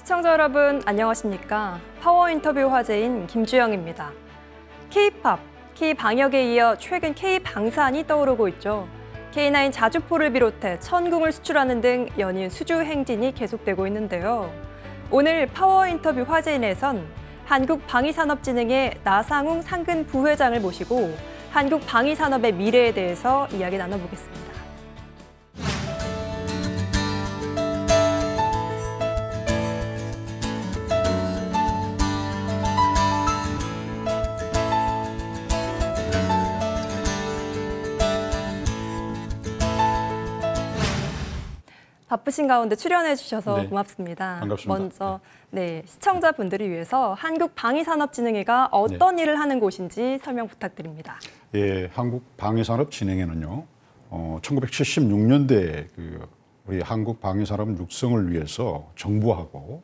시청자 여러분 안녕하십니까? 파워 인터뷰 화제인 김주영입니다. K-팝, K-방역에 이어 최근 K-방산이 떠오르고 있죠. K9 자주포를 비롯해 천궁을 수출하는 등 연일 수주 행진이 계속되고 있는데요. 오늘 파워 인터뷰 화제인에선 한국방위산업진흥회 나상웅 상근 부회장을 모시고 한국방위산업의 미래에 대해서 이야기 나눠보겠습니다. 바쁘신 가운데 출연해 주셔서 고맙습니다. 반갑습니다. 먼저 시청자분들을 위해서 한국방위산업진흥회가 어떤 일을 하는 곳인지 설명 부탁드립니다. 예, 한국방위산업진흥회는요, 1976년대에 우리 한국방위산업 육성을 위해서 정부하고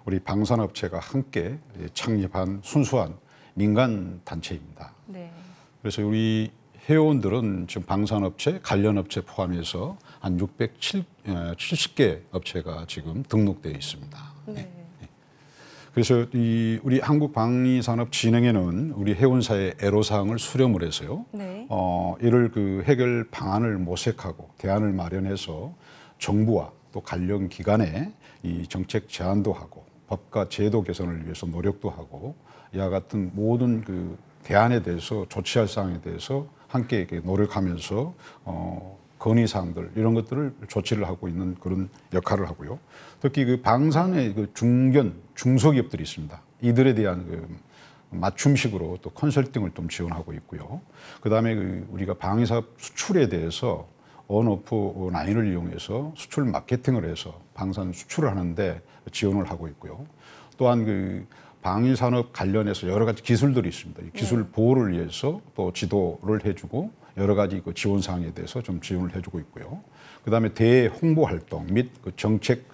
우리 방산업체가 함께 창립한 순수한 민간 단체입니다. 네. 그래서 우리 회원들은 지금 방산업체, 관련업체 포함해서 한 670개 업체가 지금 등록되어 있습니다. 네. 그래서 우리 한국방위산업진흥회는 우리 회원사의 애로사항을 수렴을 해서요. 네. 이를 해결 방안을 모색하고 대안을 마련해서 정부와 또 관련 기관에 이 정책 제안도 하고 법과 제도 개선을 위해서 노력도 하고 이와 같은 모든 대안에 대해서 조치할 사항에 대해서 함께 이렇게 노력하면서 건의사항들 이런 것들을 조치를 하고 있는 그런 역할을 하고요. 특히 방산의 중견, 중소기업들이 있습니다. 이들에 대한 맞춤식으로 또 컨설팅을 좀 지원하고 있고요. 그다음에 우리가 방위사업 수출에 대해서 온오프 라인을 이용해서 수출 마케팅을 해서 방산 수출을 하는데 지원을 하고 있고요. 또한 방위산업 관련해서 여러 가지 기술들이 있습니다. 이 기술 보호를 위해서 또 지도를 해주고 여러 가지 지원 사항에 대해서 좀 지원을 해주고 있고요. 그다음에 대외 홍보 활동 및 정책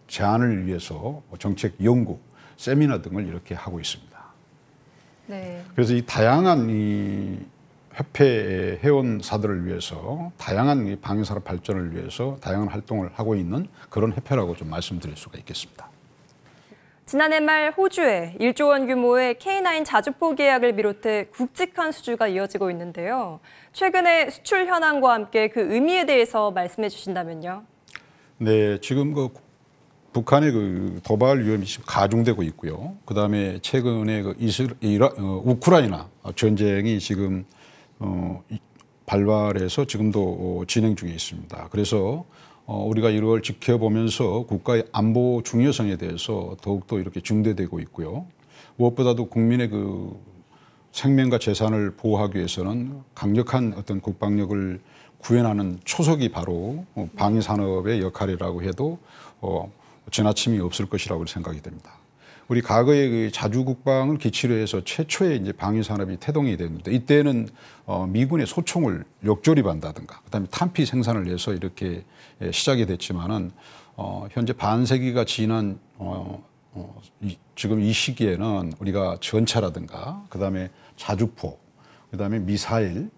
제안을 위해서 정책 연구, 세미나 등을 이렇게 하고 있습니다. 네. 그래서 이 다양한 이 협회 회원사들을 위해서 다양한 이 방위산업 발전을 위해서 다양한 활동을 하고 있는 그런 협회라고 좀 말씀드릴 수가 있겠습니다. 지난해 말 호주에 1조 원 규모의 K9 자주포 계약을 비롯해 굵직한 수주가 이어지고 있는데요. 최근의 수출 현황과 함께 그 의미에 대해서 말씀해 주신다면요. 네, 지금 북한의 도발 위험이 지금 가중되고 있고요. 그다음에 최근에 우크라이나 전쟁이 지금 발발해서 지금도 진행 중에 있습니다. 그래서 우리가 이걸 지켜보면서 국가의 안보 중요성에 대해서 더욱더 이렇게 중대되고 있고요. 무엇보다도 국민의 생명과 재산을 보호하기 위해서는 강력한 어떤 국방력을 구현하는 초석이 바로 방위산업의 역할이라고 해도 지나침이 없을 것이라고 생각이 됩니다. 우리 과거에 자주국방을 기치로 해서 최초의 이제 방위산업이 태동이 됐는데 이때는 미군의 소총을 역조립한다든가 그다음에 탄피 생산을 해서 이렇게 시작이 됐지만은 현재 반세기가 지난 지금 이 시기에는 우리가 전차라든가 그다음에 자주포, 그다음에 미사일,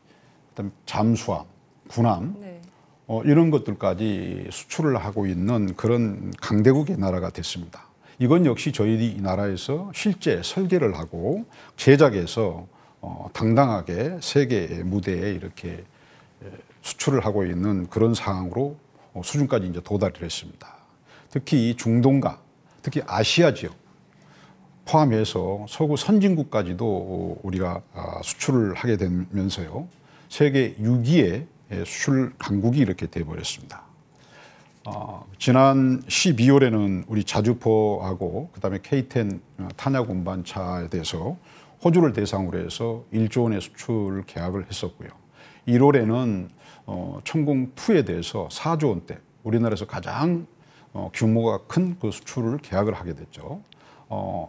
그다음에 잠수함, 군함 이런 것들까지 수출을 하고 있는 그런 강대국의 나라가 됐습니다. 이건 역시 저희 나라에서 실제 설계를 하고 제작해서 당당하게 세계 무대에 이렇게 수출을 하고 있는 그런 상황으로 수준까지 이제 도달을 했습니다. 특히 중동과 특히 아시아 지역 포함해서 서구 선진국까지도 우리가 수출을 하게 되면서요. 세계 6위의 수출 강국이 이렇게 돼버렸습니다. 지난 12월에는 우리 자주포하고 그다음에 K10 탄약 운반차에 대해서 호주를 대상으로 해서 1조 원의 수출 계약을 했었고요. 1월에는 천궁2에 대해서 4조 원대 우리나라에서 가장 규모가 큰 그 수출을 계약을 하게 됐죠.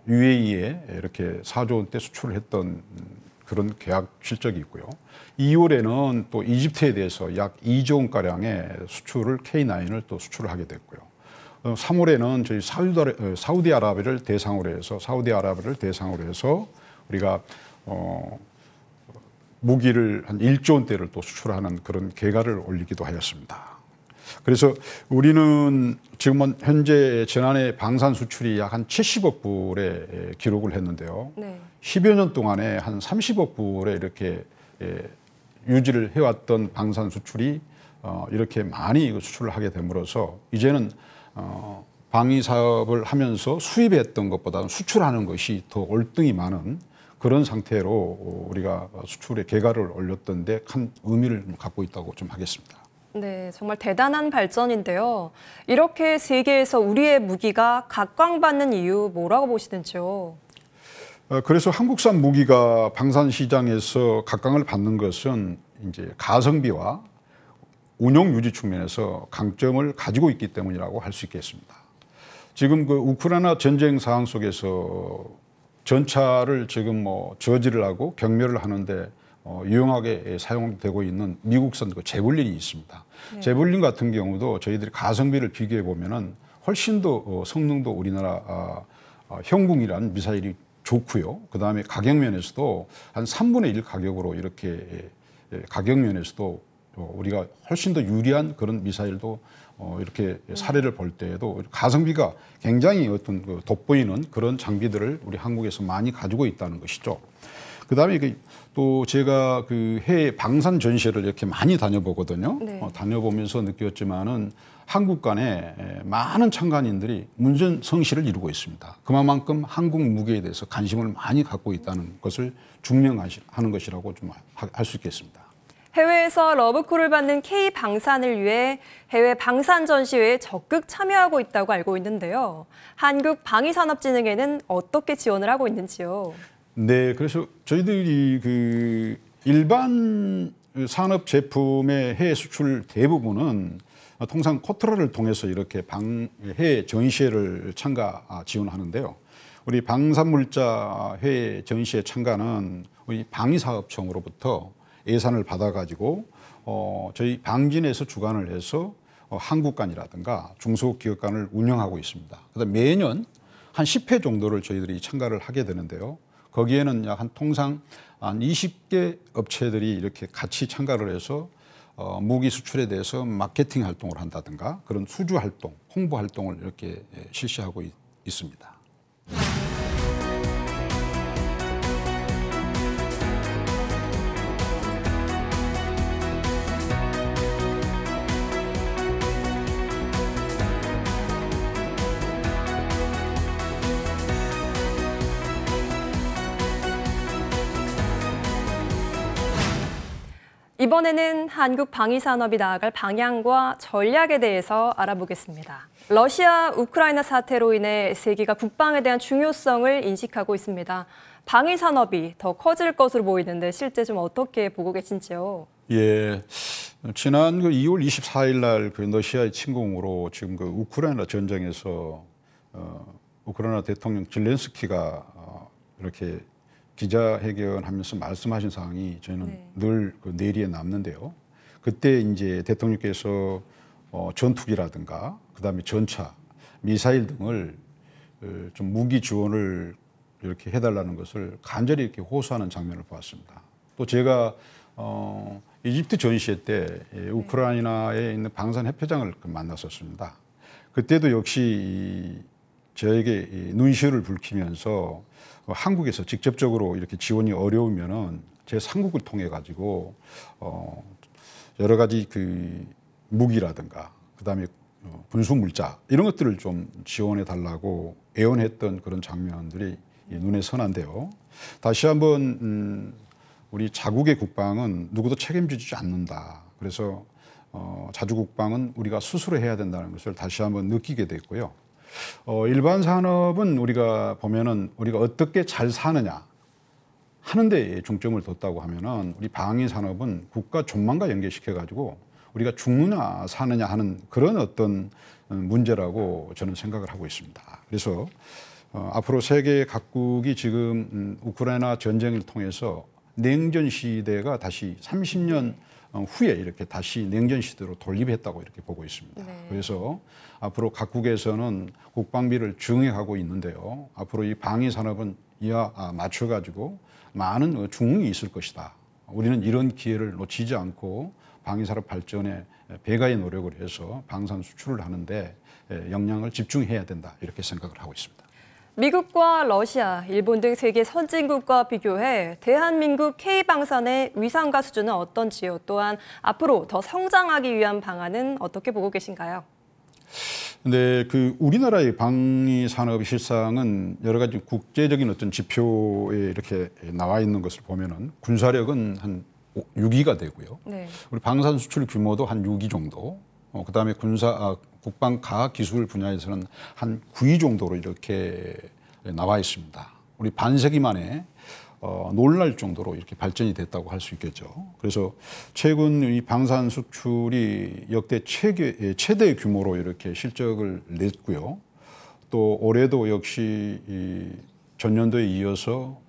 UAE에 이렇게 4조 원대 수출을 했던 그런 계약 실적이 있고요. 2월에는 또 이집트에 대해서 약 2조 원가량의 수출을 K9을 또 수출을 하게 됐고요. 3월에는 저희 사우디아라비아를 대상으로 해서 우리가 무기를 한 1조 원대를 또 수출하는 그런 계가를 올리기도 하였습니다. 그래서 우리는 지금은 현재 지난해 방산 수출이 약 한 70억 불의 기록을 했는데요. 네. 10여 년 동안에 한 30억 불에 이렇게 유지를 해왔던 방산 수출이 이렇게 많이 수출을 하게 됨으로써 이제는 방위 사업을 하면서 수입했던 것보다는 수출하는 것이 더 월등히 많은 그런 상태로 우리가 수출의 개가를 올렸던 데 큰 의미를 갖고 있다고 좀 하겠습니다. 네, 정말 대단한 발전인데요. 이렇게 세계에서 우리의 무기가 각광받는 이유 뭐라고 보시는지요? 그래서 한국산 무기가 방산 시장에서 각광을 받는 것은 이제 가성비와 운용 유지 측면에서 강점을 가지고 있기 때문이라고 할 수 있겠습니다. 지금 그 우크라이나 전쟁 상황 속에서 전차를 지금 저지를 하고 경멸을 하는데 유용하게 사용되고 있는 미국산 그 제블린이 있습니다. 네. 제블린 같은 경우도 저희들이 가성비를 비교해 보면은 훨씬 더 성능도 우리나라 형궁이라는 미사일이 좋고요. 그 다음에 가격 면에서도 한 3분의 1 가격으로 이렇게 가격 면에서도 우리가 훨씬 더 유리한 그런 미사일도 이렇게 사례를 볼 때에도 가성비가 굉장히 어떤 그 돋보이는 그런 장비들을 우리 한국에서 많이 가지고 있다는 것이죠. 그 다음에 또 제가 그 해외 방산 전시회를 이렇게 많이 다녀보거든요. 네. 다녀보면서 느꼈지만은 한국 간에 많은 참관인들이 문전성시를 이루고 있습니다. 그만큼 한국 무기에 대해서 관심을 많이 갖고 있다는 것을 증명하는 것이라고 좀 할 수 있겠습니다. 해외에서 러브콜을 받는 K방산을 위해 해외 방산 전시회에 적극 참여하고 있다고 알고 있는데요. 한국방위산업진흥회는 어떻게 지원을 하고 있는지요? 네, 그래서 저희들이 그 일반 산업 제품의 해외 수출 대부분은 통상 코트라를 통해서 이렇게 해외 전시회를 참가 지원하는데요. 우리 방산물자 해외 전시회 참가는 우리 방위사업청으로부터 예산을 받아가지고 저희 방진에서 주관을 해서 한국관이라든가 중소기업관을 운영하고 있습니다. 그다음 매년 한 10회 정도를 저희들이 참가를 하게 되는데요. 거기에는 약 한 통상 한 20개 업체들이 이렇게 같이 참가를 해서 무기 수출에 대해서 마케팅 활동을 한다든가 그런 수주 활동, 홍보 활동을 이렇게 실시하고 있습니다. 이번에는 한국 방위산업이 나아갈 방향과 전략에 대해서 알아보겠습니다. 러시아, 우크라이나 사태로 인해 세계가 국방에 대한 중요성을 인식하고 있습니다. 방위산업이 더 커질 것으로 보이는데 실제 좀 어떻게 보고 계신지요? 예, 지난 2월 24일 날 그 러시아의 침공으로 지금 그 우크라이나 전쟁에서 우크라이나 대통령 zel렌스키가 이렇게 기자회견하면서 말씀하신 사항이 저희는 늘 그 뇌리에 남는데요. 그때 이제 대통령께서 전투기라든가 그다음에 전차, 미사일 등을 좀 무기 지원을 이렇게 해달라는 것을 간절히 이렇게 호소하는 장면을 보았습니다. 또 제가 이집트 전시회 때 우크라이나에 있는 방산 협회장을 만났었습니다. 그때도 역시 저에게 눈시울을 붉히면서 한국에서 직접적으로 이렇게 지원이 어려우면은 제 상국을 통해 가지고 여러 가지 그 무기라든가 그다음에 군수 물자 이런 것들을 좀 지원해 달라고 애원했던 그런 장면들이 눈에 선한데요. 다시 한번 우리 자국의 국방은 누구도 책임지지 않는다. 그래서 자주국방은 우리가 스스로 해야 된다는 것을 다시 한번 느끼게 됐고요. 일반 산업은 우리가 보면은 우리가 어떻게 잘 사느냐 하는 데 중점을 뒀다고 하면은 우리 방위 산업은 국가 전망과 연계시켜 가지고 우리가 죽느냐 사느냐 하는 그런 어떤 문제라고 저는 생각을 하고 있습니다. 그래서 앞으로 세계 각국이 지금 우크라이나 전쟁을 통해서 냉전 시대가 다시 30년 후에 이렇게 다시 냉전 시대로 돌입했다고 이렇게 보고 있습니다. 네. 그래서 앞으로 각국에서는 국방비를 증액하고 있는데요. 앞으로 이 방위 산업은 이와 맞춰 가지고 많은 중흥이 있을 것이다. 우리는 이런 기회를 놓치지 않고 방위산업 발전에 배가의 노력을 해서 방산 수출을 하는데 역량을 집중해야 된다 이렇게 생각을 하고 있습니다. 미국과 러시아, 일본 등 세계 선진국과 비교해 대한민국 K방산의 위상과 수준은 어떤지요? 또한 앞으로 더 성장하기 위한 방안은 어떻게 보고 계신가요? 근데 그 우리나라의 방위 산업의 실상은 여러 가지 국제적인 어떤 지표에 이렇게 나와 있는 것을 보면은 군사력은 한 6위가 되고요. 네. 우리 방산 수출 규모도 한 6위 정도. 그다음에 국방 과학 기술 분야에서는 한 9위 정도로 이렇게 나와 있습니다. 우리 반세기 만에 놀랄 정도로 이렇게 발전이 됐다고 할 수 있겠죠. 그래서 최근 이 방산 수출이 역대 최대 규모로 이렇게 실적을 냈고요. 또 올해도 역시 이 전년도에 이어서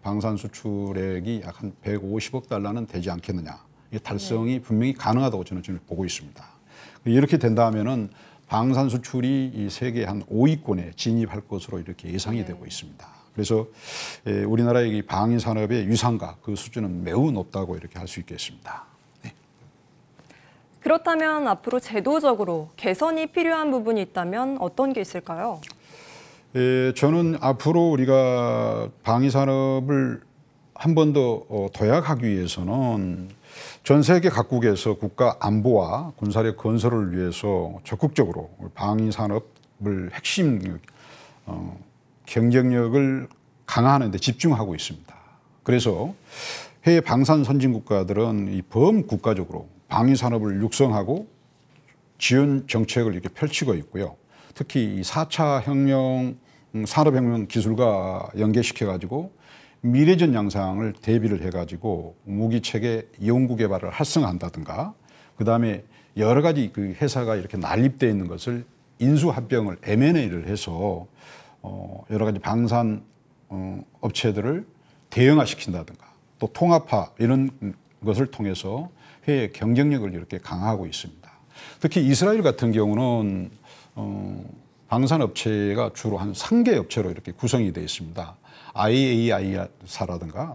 방산 수출액이 약 한 150억 달러는 되지 않겠느냐. 이 달성이 분명히 가능하다고 저는 지금 보고 있습니다. 이렇게 된다면은 방산 수출이 이 세계 한 5위권에 진입할 것으로 이렇게 예상이 되고 있습니다. 그래서 우리나라의 방위 산업의 위상과 그 수준은 매우 높다고 이렇게 할 수 있겠습니다. 네. 그렇다면 앞으로 제도적으로 개선이 필요한 부분이 있다면 어떤 게 있을까요? 저는 앞으로 우리가 방위 산업을 한 번 더 도약하기 위해서는 전 세계 각국에서 국가 안보와 군사력 건설을 위해서 적극적으로 방위 산업을 핵심 경쟁력을 강화하는 데 집중하고 있습니다. 그래서 해외 방산 선진 국가들은 이 범국가적으로 방위 산업을 육성하고 지원 정책을 이렇게 펼치고 있고요. 특히 이 4차 산업혁명 기술과 연계시켜 가지고 미래전 양상을 대비를 해가지고 무기체계 연구 개발을 활성화한다든가, 그 다음에 여러 가지 그 회사가 이렇게 난립되어 있는 것을 인수합병을 M&A를 해서 여러 가지 방산 업체들을 대형화시킨다든가, 또 통합화 이런 것을 통해서 해외 경쟁력을 이렇게 강화하고 있습니다. 특히 이스라엘 같은 경우는 방산 업체가 주로 한 3개 업체로 이렇게 구성이 되어 있습니다. IAI사라든가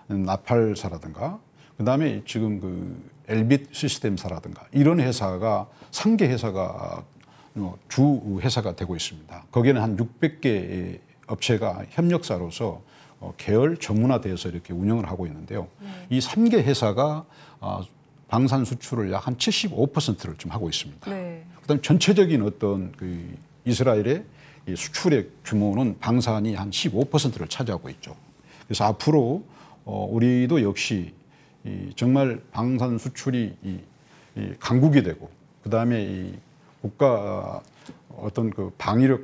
나팔사라든가, 그다음에 지금 그 엘빗 시스템사라든가 이런 회사가 3개 회사가 주 회사가 되고 있습니다. 거기에는 한 600개 업체가 협력사로서 계열 전문화되어서 이렇게 운영을 하고 있는데요. 이 3개 회사가 방산 수출을 약 한 75%를 좀 하고 있습니다. 네. 그다음 전체적인 어떤 그 이스라엘의 이 수출의 규모는 방산이 한 15%를 차지하고 있죠. 그래서 앞으로 우리도 역시 정말 방산 수출이 강국이 되고, 그 다음에 이 국가 어떤 그 방위력,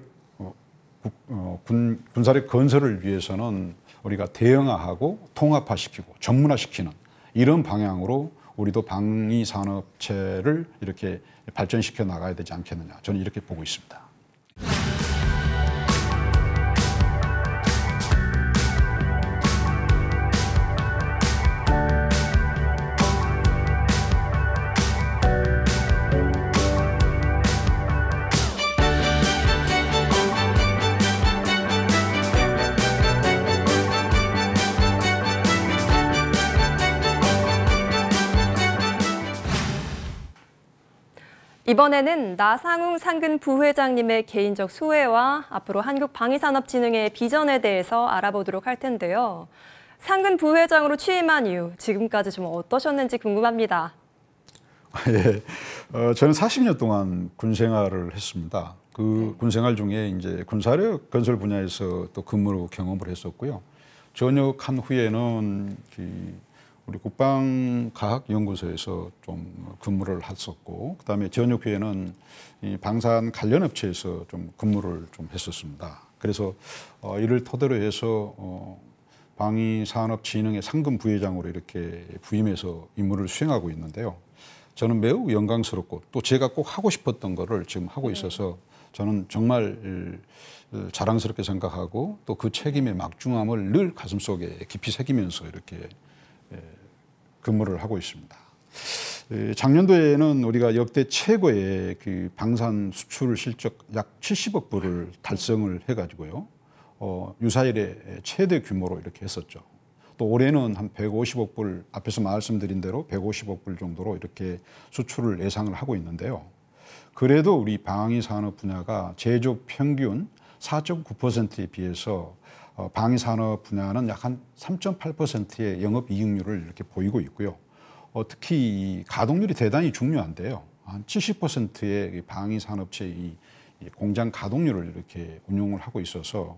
군사력 건설을 위해서는 우리가 대형화하고 통합화시키고 전문화시키는 이런 방향으로 우리도 방위 산업체를 이렇게 발전시켜 나가야 되지 않겠느냐, 저는 이렇게 보고 있습니다. 이번에는 나상웅 상근 부회장님의 개인적 소회와 앞으로 한국방위산업진흥회의 비전에 대해서 알아보도록 할 텐데요. 상근 부회장으로 취임한 이후 지금까지 좀 어떠셨는지 궁금합니다. 예, 저는 40년 동안 군 생활을 했습니다. 그 군 생활 중에 이제 군사력 건설 분야에서 또 근무를 경험을 했었고요. 전역한 후에는 우리 국방과학연구소에서 좀 근무를 했었고, 그다음에 전역 후에는 이 방산 관련 업체에서 좀 근무를 좀 했었습니다. 그래서 이를 토대로 해서 방위산업진흥회 상근 부회장으로 이렇게 부임해서 임무를 수행하고 있는데요. 저는 매우 영광스럽고 또 제가 꼭 하고 싶었던 거를 지금 하고 있어서 저는 정말 자랑스럽게 생각하고 또 그 책임의 막중함을 늘 가슴속에 깊이 새기면서 이렇게 근무를 하고 있습니다. 작년도에는 우리가 역대 최고의 그 방산 수출 실적 약 70억 불을 달성을 해가지고요. 유사일의 최대 규모로 이렇게 했었죠. 또 올해는 한 150억 불, 앞에서 말씀드린 대로 150억 불 정도로 이렇게 수출을 예상을 하고 있는데요. 그래도 우리 방위 산업 분야가 제조 평균 4.9%에 비해서 방위 산업 분야는 약 한 3.8%의 영업 이익률을 이렇게 보이고 있고요. 특히 이 가동률이 대단히 중요한데요. 한 70%의 방위 산업체 이 공장 가동률을 이렇게 운용을 하고 있어서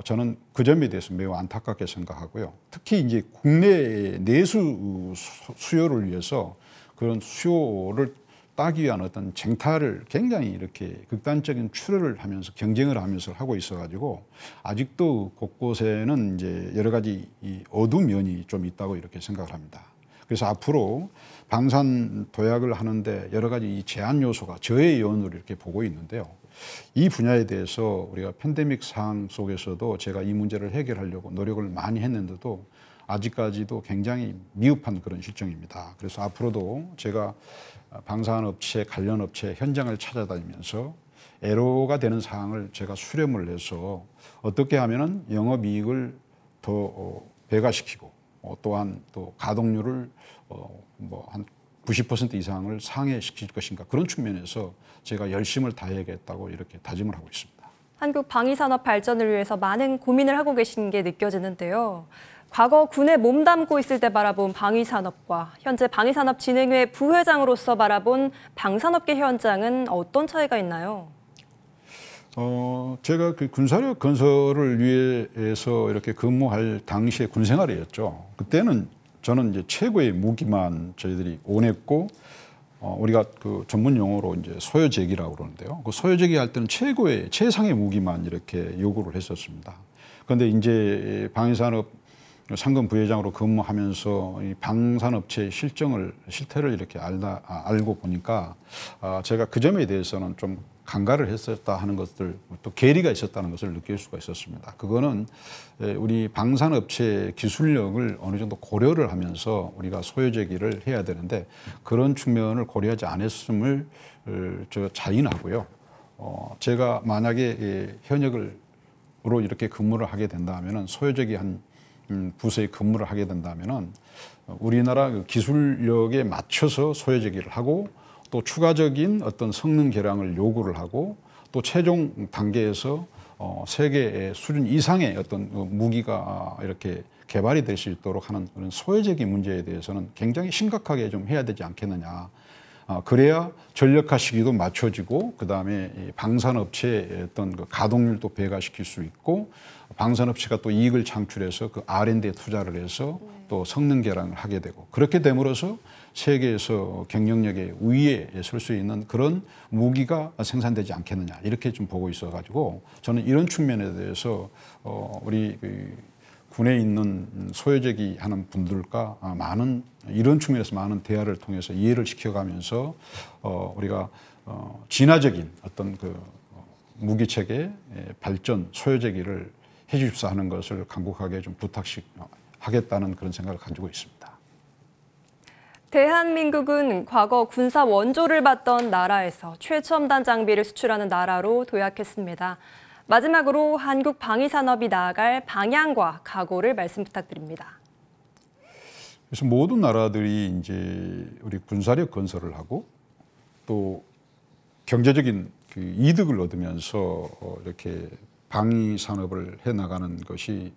저는 그 점에 대해서 매우 안타깝게 생각하고요. 특히 이제 국내 내수 수요를 위해서 그런 수요를 따기 위한 어떤 쟁탈을 굉장히 이렇게 극단적인 출혈을 하면서 경쟁을 하면서 하고 있어가지고 아직도 곳곳에는 이제 여러 가지 이 어두운 면이 좀 있다고 이렇게 생각을 합니다. 그래서 앞으로 방산 도약을 하는데 여러 가지 이 제한 요소가 저해 요인으로 이렇게 보고 있는데요. 이 분야에 대해서 우리가 팬데믹 상황 속에서도 제가 이 문제를 해결하려고 노력을 많이 했는데도 아직까지도 굉장히 미흡한 그런 실정입니다. 그래서 앞으로도 제가 방산업체, 관련 업체 현장을 찾아다니면서 애로가 되는 사항을 제가 수렴을 해서 어떻게 하면은 영업이익을 더 배가시키고 또한 또 가동률을 뭐 한 90% 이상을 상회시킬 것인가 그런 측면에서 제가 열심을 다해야겠다고 이렇게 다짐을 하고 있습니다. 한국 방위산업 발전을 위해서 많은 고민을 하고 계신 게 느껴지는데요. 과거 군에 몸담고 있을 때 바라본 방위산업과 현재 방위산업진흥회 부회장으로서 바라본 방산업계 현장은 어떤 차이가 있나요? 제가 그 군사력 건설을 위해서 이렇게 근무할 당시의 군 생활이었죠. 그때는 저는 이제 최고의 무기만 저희들이 원했고, 우리가 그 전문 용어로 이제 소요제기라고 그러는데요. 그 소요제기 할 때는 최상의 무기만 이렇게 요구를 했었습니다. 그런데 이제 방위산업 상근 부회장으로 근무하면서 이 방산업체의 실태를 이렇게 알고 보니까 제가 그 점에 대해서는 좀 간과를 했었다 하는 것들, 또 괴리가 있었다는 것을 느낄 수가 있었습니다. 그거는 우리 방산업체의 기술력을 어느 정도 고려를 하면서 우리가 소요제기를 해야 되는데 그런 측면을 고려하지 않았음을 저 자인하고요. 제가 만약에 현역으로 이렇게 근무를 하게 된다면은 소요제기 한 부서에 근무를 하게 된다면은 우리나라 그 기술력에 맞춰서 소요제기를 하고 또 추가적인 어떤 성능 개량을 요구를 하고 또 최종 단계에서 세계의 수준 이상의 어떤 무기가 이렇게 개발이 될 수 있도록 하는 그런 소요제기 문제에 대해서는 굉장히 심각하게 좀 해야 되지 않겠느냐. 그래야 전력화 시기도 맞춰지고 그다음에 방산업체의 어떤 그 가동률도 배가시킬 수 있고 방산업체가 또 이익을 창출해서 그 R&D에 투자를 해서 또 성능 개량을 하게 되고 그렇게 됨으로써 세계에서 경쟁력의 우위에 설 수 있는 그런 무기가 생산되지 않겠느냐 이렇게 좀 보고 있어가지고 저는 이런 측면에 대해서 우리 군에 있는 소요제기 하는 분들과 많은 이런 측면에서 많은 대화를 통해서 이해를 시켜가면서 우리가 진화적인 어떤 그 무기 체계 발전 소요제기를 해주십사 하는 것을 간곡하게 좀 부탁하겠다는 그런 생각을 가지고 있습니다. 대한민국은 과거 군사 원조를 받던 나라에서 최첨단 장비를 수출하는 나라로 도약했습니다. 마지막으로 한국 방위산업이 나아갈 방향과 각오를 말씀 부탁드립니다. 그래서 모든 나라들이 이제 우리 군사력 건설을 하고 또 경제적인 그 이득을 얻으면서 이렇게 방위 산업을 해 나가는 것이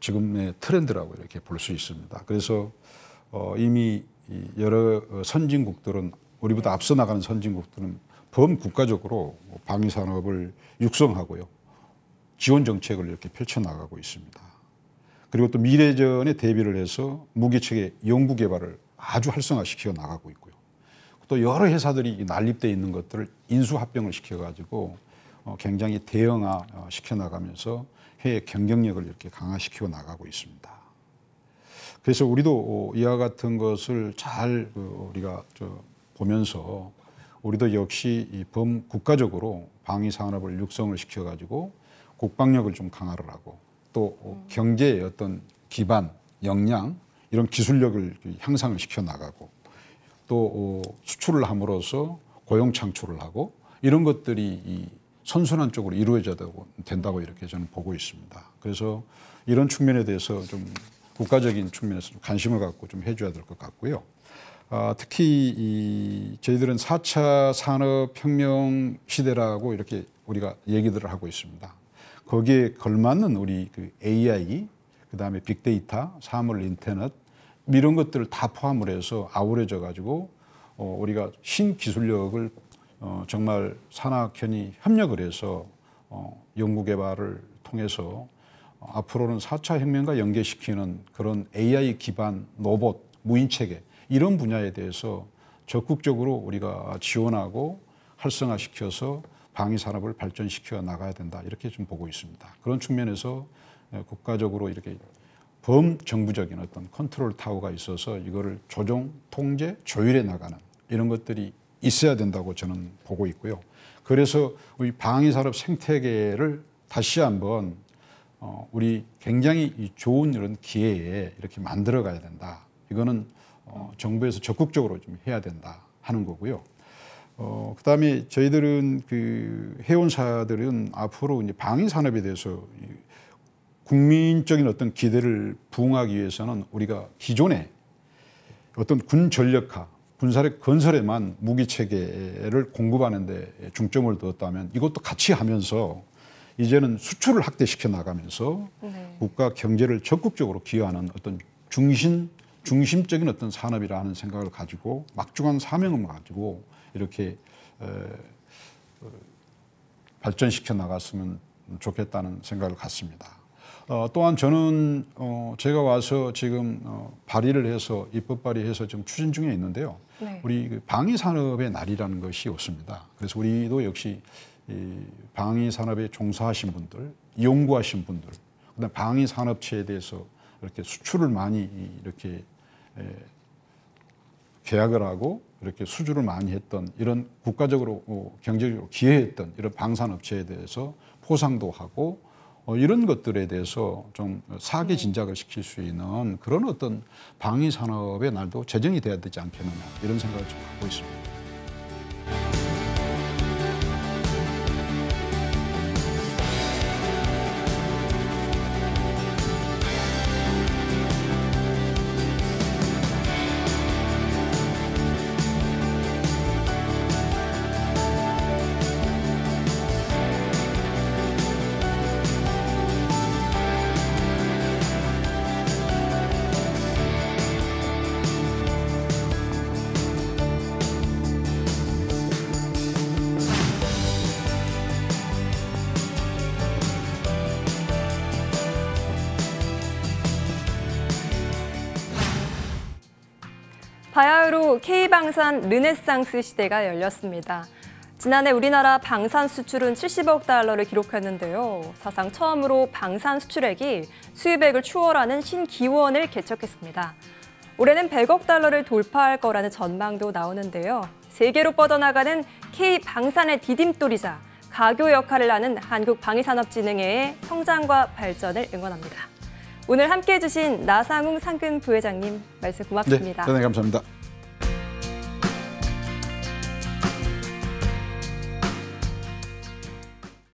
지금의 트렌드라고 이렇게 볼 수 있습니다. 그래서 이미 여러 선진국들은 우리보다 앞서 나가는 선진국들은 범국가적으로 방위 산업을 육성하고요. 지원 정책을 이렇게 펼쳐 나가고 있습니다. 그리고 또 미래전에 대비를 해서 무기체계 연구 개발을 아주 활성화시켜 나가고 있고요. 또 여러 회사들이 난립되어 있는 것들을 인수합병을 시켜가지고 굉장히 대형화 시켜 나가면서 해외 경쟁력을 이렇게 강화시키고 나가고 있습니다. 그래서 우리도 이와 같은 것을 잘 우리가 보면서 우리도 역시 이 범국가적으로 방위 산업을 육성을 시켜가지고 국방력을 좀 강화를 하고 또 경제의 어떤 기반, 역량 이런 기술력을 향상을 시켜 나가고 또 수출을 함으로써 고용 창출을 하고 이런 것들이 이 선순환 쪽으로 이루어져야 된다고 이렇게 저는 보고 있습니다. 그래서 이런 측면에 대해서 좀 국가적인 측면에서 좀 관심을 갖고 좀 해줘야 될 것 같고요. 특히 저희들은 4차 산업혁명 시대라고 이렇게 우리가 얘기들을 하고 있습니다. 거기에 걸맞는 우리 그 AI, 그다음에 빅데이터, 사물 인터넷 이런 것들을 다 포함을 해서 아우러져 가지고 우리가 신기술력을 정말 산학현이 협력을 해서 연구개발을 통해서 앞으로는 4차 혁명과 연계시키는 그런 AI 기반 로봇, 무인체계 이런 분야에 대해서 적극적으로 우리가 지원하고 활성화시켜서 방위산업을 발전시켜 나가야 된다 이렇게 좀 보고 있습니다. 그런 측면에서 국가적으로 이렇게 범정부적인 어떤 컨트롤 타워가 있어서 이거를 조정, 통제, 조율해 나가는 이런 것들이 있어야 된다고 저는 보고 있고요. 그래서 우리 방위산업 생태계를 다시 한번 우리 굉장히 좋은 이런 기회에 이렇게 만들어 가야 된다. 이거는 정부에서 적극적으로 좀 해야 된다 하는 거고요. 그다음에 저희들은 그 해운사들은 앞으로 이제 방위 산업에 대해서 국민적인 어떤 기대를 부응하기 위해서는 우리가 기존에 어떤 군 전력화, 군사력 건설에만 무기 체계를 공급하는 데 중점을 두었다면 이것도 같이 하면서 이제는 수출을 확대시켜 나가면서 국가 경제를 적극적으로 기여하는 어떤 중심적인 어떤 산업이라는 생각을 가지고 막중한 사명을 가지고 이렇게 발전시켜 나갔으면 좋겠다는 생각을 갖습니다. 또한 저는 제가 와서 지금 발의를 해서 입법 발의해서 지금 추진 중에 있는데요. 네. 우리 그 방위 산업의 날이라는 것이 없습니다. 그래서 우리도 역시 이 방위 산업에 종사하신 분들, 연구하신 분들, 그다음 방위 산업체에 대해서 이렇게 수출을 많이 이렇게 계약을 하고 이렇게 수주를 많이 했던 이런 국가적으로 경제적으로 기여했던 이런 방산업체에 대해서 포상도 하고 이런 것들에 대해서 좀 사기 진작을 시킬 수 있는 그런 어떤 방위 산업의 날도 제정이 돼야 되지 않겠느냐 이런 생각을 좀 갖고 있습니다. 바야흐로 K방산 르네상스 시대가 열렸습니다. 지난해 우리나라 방산 수출은 70억 달러를 기록했는데요. 사상 처음으로 방산 수출액이 수입액을 추월하는 신기원을 개척했습니다. 올해는 100억 달러를 돌파할 거라는 전망도 나오는데요. 세계로 뻗어나가는 K방산의 디딤돌이자 가교 역할을 하는 한국방위산업진흥회의 성장과 발전을 응원합니다. 오늘 함께해 주신 나상웅 상근 부회장님 말씀 고맙습니다. 네, 대단히 감사합니다.